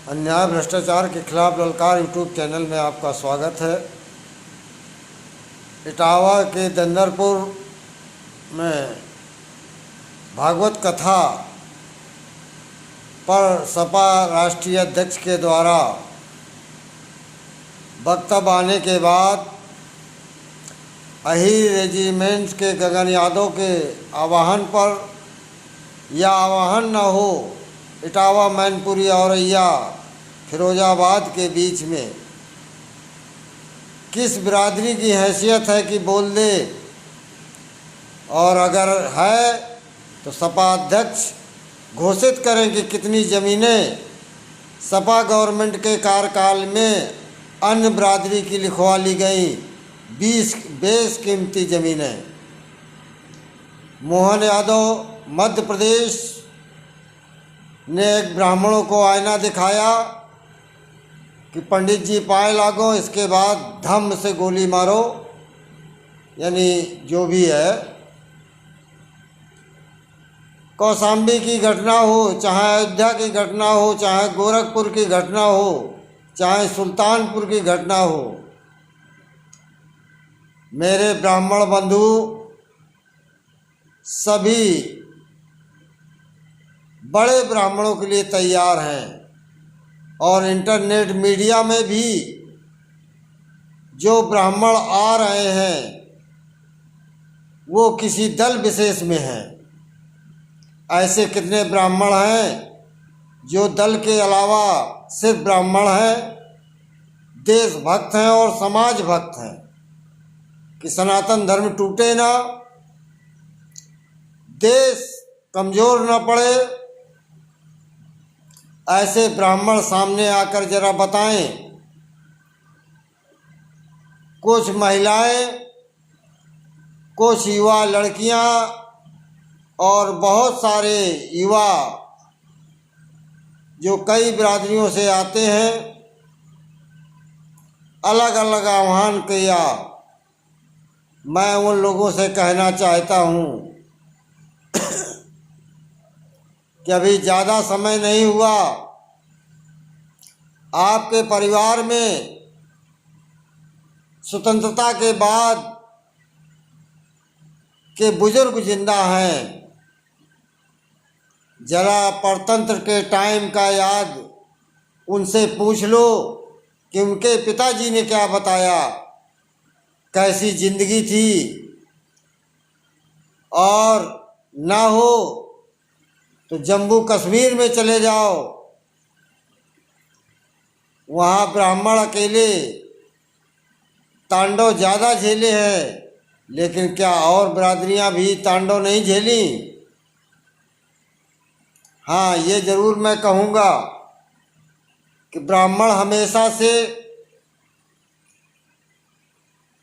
अन्याय भ्रष्टाचार के खिलाफ ललकार यूट्यूब चैनल में आपका स्वागत है। इटावा के दंदरपुर में भागवत कथा पर सपा राष्ट्रीय अध्यक्ष के द्वारा वक्तव्य आने के बाद अहीर रेजिमेंट के गगन यादव के आह्वान पर या आह्वान न हो, इटावा, मैनपुरी, औरैया, फिरोजाबाद के बीच में किस बिरादरी की हैसियत है कि बोल दे, और अगर है तो सपा अध्यक्ष घोषित करें कि कितनी ज़मीनें सपा गवर्नमेंट के कार्यकाल में अन्य बिरादरी की लिखवा ली गई। 20 बेशकीमती ज़मीनें। मोहन यादव मध्य प्रदेश ने एक ब्राह्मणों को आईना दिखाया कि पंडित जी पाए लागो, इसके बाद धम्म से गोली मारो, यानी जो भी है। कौशाम्बी की घटना हो, चाहे अयोध्या की घटना हो, चाहे गोरखपुर की घटना हो, चाहे सुल्तानपुर की घटना हो, मेरे ब्राह्मण बंधु सभी बड़े ब्राह्मणों के लिए तैयार हैं। और इंटरनेट मीडिया में भी जो ब्राह्मण आ रहे हैं वो किसी दल विशेष में हैं। ऐसे कितने ब्राह्मण हैं जो दल के अलावा सिर्फ ब्राह्मण हैं, देशभक्त हैं और समाज भक्त हैं कि सनातन धर्म टूटे ना, देश कमज़ोर न पड़े। ऐसे ब्राह्मण सामने आकर जरा बताएं। कुछ महिलाएं, कुछ युवा लड़कियां और बहुत सारे युवा जो कई बिरादरियों से आते हैं, अलग अलग आह्वान किया। मैं उन लोगों से कहना चाहता हूँ कि अभी ज़्यादा समय नहीं हुआ, आपके परिवार में स्वतंत्रता के बाद के बुजुर्ग जिंदा हैं। जरा परतंत्र के टाइम का याद उनसे पूछ लो कि उनके पिताजी ने क्या बताया, कैसी जिंदगी थी। और ना हो तो जम्मू कश्मीर में चले जाओ, वहाँ ब्राह्मण अकेले तांडव ज़्यादा झेले हैं, लेकिन क्या और बिरादरियाँ भी तांडव नहीं झेली? हाँ, ये ज़रूर मैं कहूँगा कि ब्राह्मण हमेशा से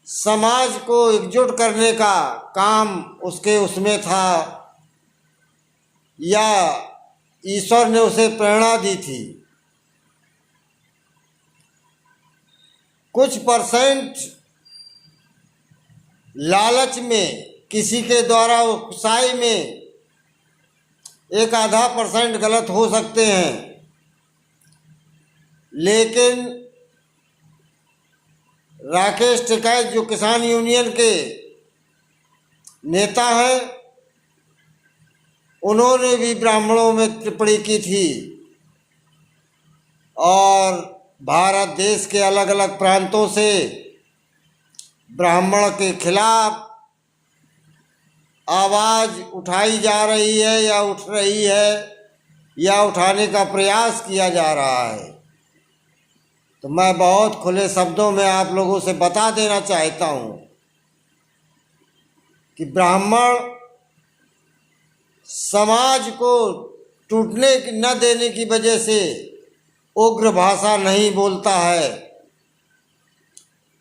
समाज को एकजुट करने का काम उसमें था, या ईश्वर ने उसे प्रेरणा दी थी। कुछ परसेंट लालच में, किसी के द्वारा उकसाई में 1-आधा% गलत हो सकते हैं, लेकिन राकेश टिकैत जो किसान यूनियन के नेता हैं, उन्होंने भी ब्राह्मणों में टिप्पणी की थी और भारत देश के अलग अलग प्रांतों से ब्राह्मण के खिलाफ आवाज़ उठाई जा रही है या उठ रही है या उठाने का प्रयास किया जा रहा है। तो मैं बहुत खुले शब्दों में आप लोगों से बता देना चाहता हूँ कि ब्राह्मण समाज को टूटने न देने की वजह से उग्र भाषा नहीं बोलता है,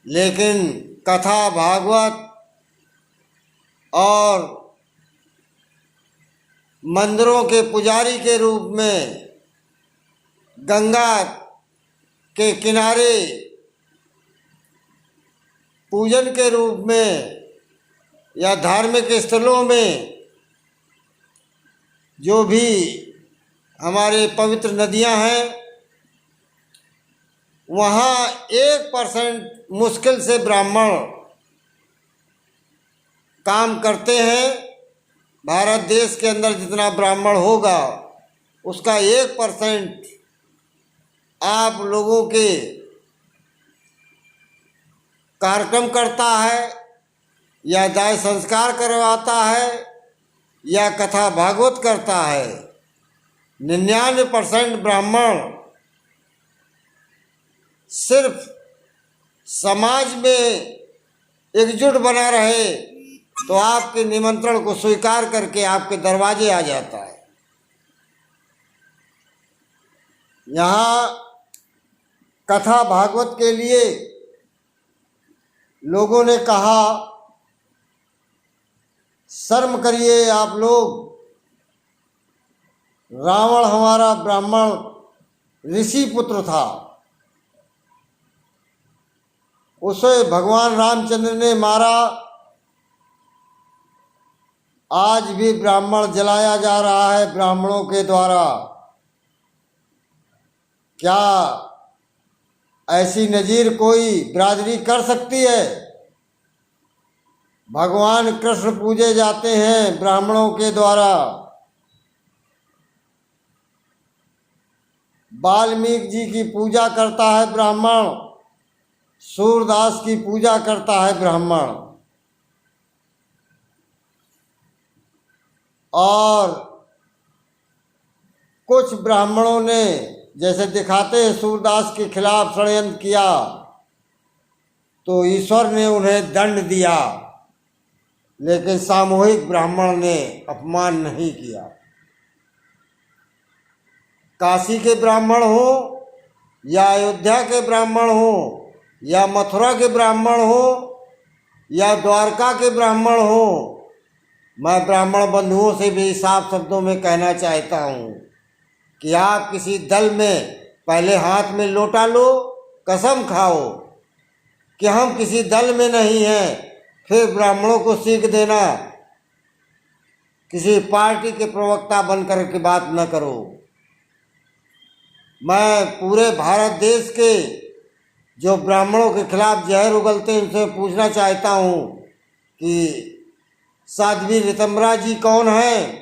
लेकिन कथा, भागवत और मंदिरों के पुजारी के रूप में गंगा के किनारे पूजन के रूप में या धार्मिक स्थलों में जो भी हमारे पवित्र नदियां हैं वहाँ 1% मुश्किल से ब्राह्मण काम करते हैं। भारत देश के अंदर जितना ब्राह्मण होगा उसका 1% आप लोगों के कार्यक्रम करता है या दाह संस्कार करवाता है या कथा भागवत करता है। 99% ब्राह्मण सिर्फ समाज में एकजुट बना रहे तो आपके निमंत्रण को स्वीकार करके आपके दरवाजे आ जाता है। यहाँ कथा भागवत के लिए लोगों ने कहा, शर्म करिए आप लोग, रावण हमारा ब्राह्मण ऋषि पुत्र था, उसे भगवान रामचंद्र ने मारा। आज भी ब्राह्मण जलाया जा रहा है ब्राह्मणों के द्वारा। क्या ऐसी नजीर कोई बिरादरी कर सकती है? भगवान कृष्ण पूजे जाते हैं ब्राह्मणों के द्वारा। वाल्मीकि जी की पूजा करता है ब्राह्मण, सूरदास की पूजा करता है ब्राह्मण। और कुछ ब्राह्मणों ने जैसे दिखाते हैं सूरदास के खिलाफ षड्यंत्र किया तो ईश्वर ने उन्हें दंड दिया, लेकिन सामूहिक ब्राह्मण ने अपमान नहीं किया। काशी के ब्राह्मण हो या अयोध्या के ब्राह्मण हो या मथुरा के ब्राह्मण हो या द्वारका के ब्राह्मण हो, मैं ब्राह्मण बंधुओं से भी साफ शब्दों में कहना चाहता हूँ कि आप किसी दल में पहले हाथ में लोटा लो, कसम खाओ कि हम किसी दल में नहीं हैं, फिर ब्राह्मणों को सीख देना। किसी पार्टी के प्रवक्ता बनकर के बात न करो। मैं पूरे भारत देश के जो ब्राह्मणों के खिलाफ जहर उगलते हैं उनसे पूछना चाहता हूँ कि साध्वी ऋतंबरा जी कौन है,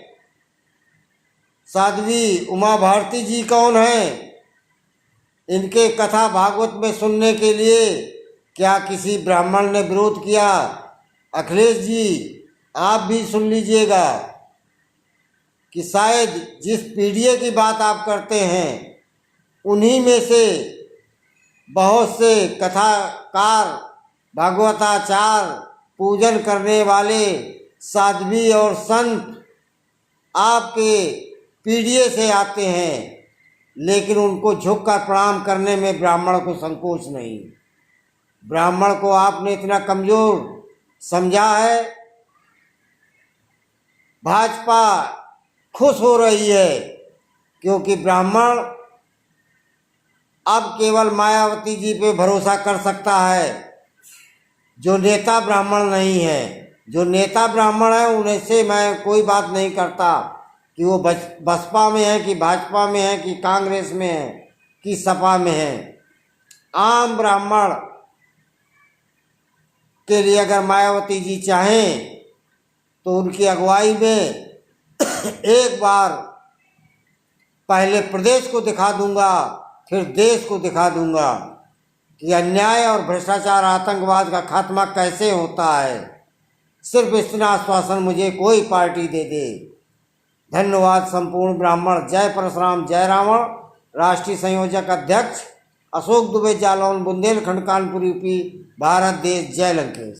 साध्वी उमा भारती जी कौन है? इनके कथा भागवत में सुनने के लिए क्या किसी ब्राह्मण ने विरोध किया? अखिलेश जी आप भी सुन लीजिएगा कि शायद जिस पीढ़ी की बात आप करते हैं उन्हीं में से बहुत से कथाकार, भागवताचार, पूजन करने वाले साध्वी और संत आपके पीढ़ी से आते हैं, लेकिन उनको झुककर प्रणाम करने में ब्राह्मण को संकोच नहीं। ब्राह्मण को आपने इतना कमजोर समझा है। भाजपा खुश हो रही है क्योंकि ब्राह्मण अब केवल मायावती जी पे भरोसा कर सकता है, जो नेता ब्राह्मण नहीं है। जो नेता ब्राह्मण है उनसे मैं कोई बात नहीं करता कि वो बसपा में है कि भाजपा में है कि कांग्रेस में है कि सपा में है। आम ब्राह्मण के लिए अगर मायावती जी चाहें तो उनकी अगुवाई में एक बार पहले प्रदेश को दिखा दूंगा, फिर देश को दिखा दूंगा कि अन्याय और भ्रष्टाचार, आतंकवाद का खात्मा कैसे होता है। सिर्फ इतना आश्वासन मुझे कोई पार्टी दे दे। धन्यवाद। संपूर्ण ब्राह्मण। जय परशुराम, जय रावण। राष्ट्रीय संयोजक अध्यक्ष अशोक दुबे, जालौन, बुंदेलखंड, कानपुर, यूपी, भारत देश। जय लंकेश।